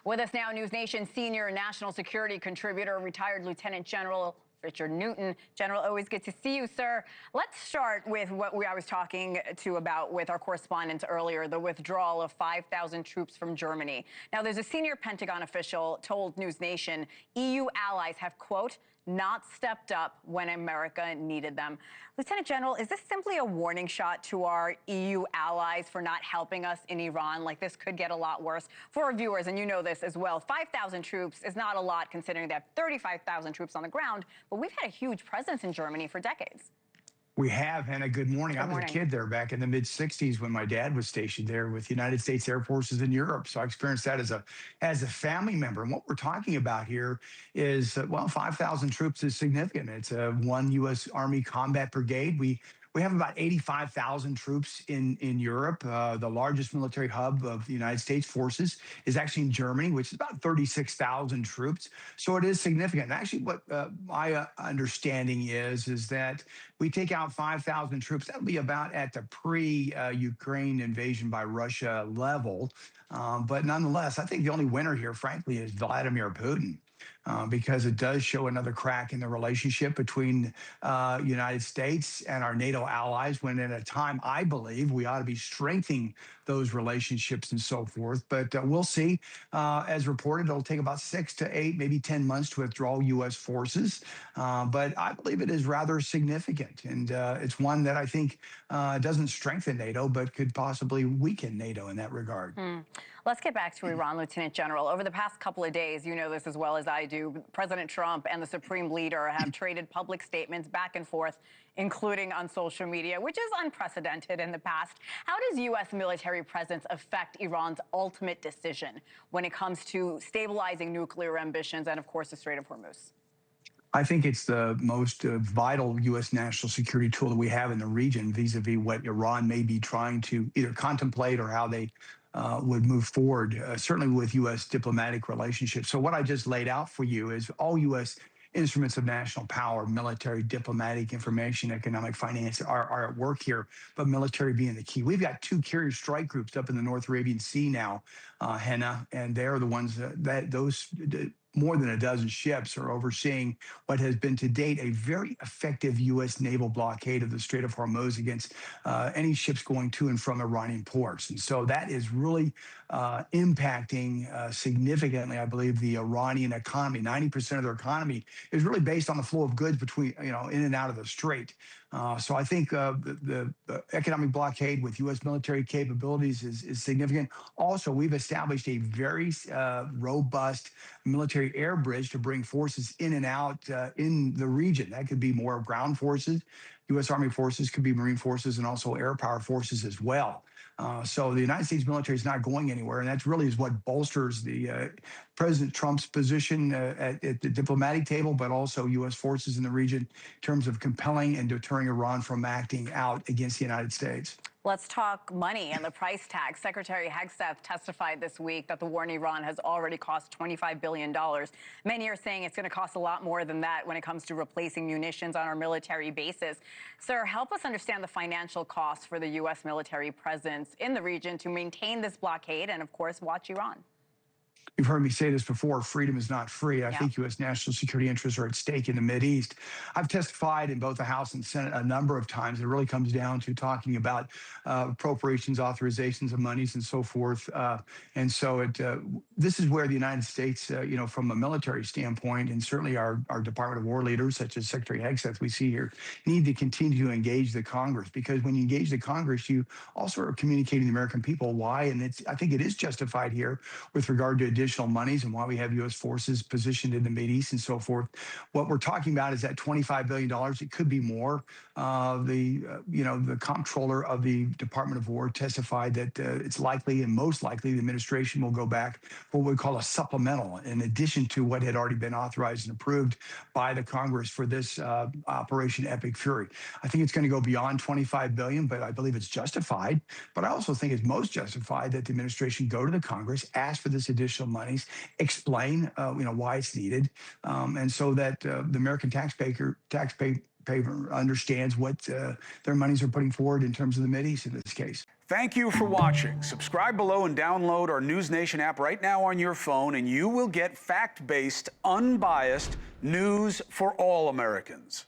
With us now, NewsNation senior national security contributor, retired Lieutenant General Richard Newton. General, always good to see you, sir. Let's start with what I was talking about with our correspondents earlier, the withdrawal of 5,000 troops from Germany. Now, there's a senior Pentagon official told NewsNation EU allies have, quote, not stepped up when America needed them. Lieutenant General, is this simply a warning shot to our EU allies for not helping us in Iran? Like, this could get a lot worse. For our viewers, and you know this as well, 5,000 troops is not a lot considering they have 35,000 troops on the ground, but we've had a huge presence in Germany for decades. We have, Hannah. Good morning. I was a kid there back in the mid-'60s when my dad was stationed there with United States Air Forces in Europe. So I experienced that as a family member. And what we're talking about here is, well, 5,000 troops is significant. It's one U.S. Army combat brigade. We have about 85,000 troops in Europe. The largest military hub of the United States forces is actually in Germany, which is about 36,000 troops. So it is significant. And actually, what my understanding is that we take out 5,000 troops. That'll be about at the pre-Ukraine invasion by Russia level. But nonetheless, I think the only winner here, frankly, is Vladimir Putin. Because it does show another crack in the relationship between United States and our NATO allies, when at a time I believe we ought to be strengthening those relationships and so forth. But we'll see. As reported, it'll take about 6 to 8, maybe 10 months to withdraw U.S. forces. But I believe it is rather significant. And it's one that I think doesn't strengthen NATO, but could possibly weaken NATO in that regard. Let's get back to Iran, Lieutenant General. Over the past couple of days, you know this as well as I do, President Trump and the Supreme Leader have traded public statements back and forth, including on social media, which is unprecedented in the past. How does U.S. military presence affect Iran's ultimate decision when it comes to stabilizing nuclear ambitions and, of course, the Strait of Hormuz? I think it's the most vital U.S. national security tool that we have in the region vis-a-vis what Iran may be trying to either contemplate or how they would move forward, certainly with U.S. diplomatic relationships. So what I just laid out for you is all U.S. instruments of national power, military, diplomatic, information, economic, finance are at work here, but military being the key. We've got 2 carrier strike groups up in the North Arabian Sea now, Hena, and they're the ones more than a dozen ships are overseeing what has been to date a very effective U.S. naval blockade of the Strait of Hormuz against any ships going to and from Iranian ports. And so that is really impacting significantly, I believe, the Iranian economy. 90% of their economy is really based on the flow of goods between, in and out of the strait. So I think the economic blockade with U.S. military capabilities is significant. Also, we've established a very robust military air bridge to bring forces in and out in the region. That could be more ground forces. U.S. Army forces could be Marine forces and also air power forces as well. So the United States military is not going anywhere, and that really is what bolsters the President Trump's position at the diplomatic table, but also U.S. forces in the region in terms of compelling and deterring Iran from acting out against the United States. Let's talk money and the price tag. Secretary Hegseth testified this week that the war in Iran has already cost $25 billion. Many are saying it's going to cost a lot more than that when it comes to replacing munitions on our military bases. Sir, help us understand the financial costs for the U.S. military presence in the region to maintain this blockade and, of course, watch Iran. You've heard me say this before, freedom is not free. I think U.S. national security interests are at stake in the Mideast. I've testified in both the House and Senate a number of times. It really comes down to talking about appropriations, authorizations of monies, and so forth. And so this is where the United States, from a military standpoint, and certainly our Department of War leaders, such as Secretary Hegseth, we see here, need to continue to engage the Congress. Because when you engage the Congress, you also are communicating to the American people why, and I think it is justified here with regard to additional monies and why we have U.S. forces positioned in the Mideast and so forth. What we're talking about is that $25 billion. It could be more. The comptroller of the Department of War testified that it's likely and most likely the administration will go back for what we call a supplemental in addition to what had already been authorized and approved by the Congress for this Operation Epic Fury. I think it's going to go beyond $25 billion, but I believe it's justified. But I also think it's most justified that the administration go to the Congress, ask for this additional monies, explain why it's needed, and so that the American taxpayer understands what their monies are putting forward in terms of the Mideast in this case. Thank you for watching. Subscribe below and download our NewsNation app right now on your phone, and you will get fact-based, unbiased news for all Americans.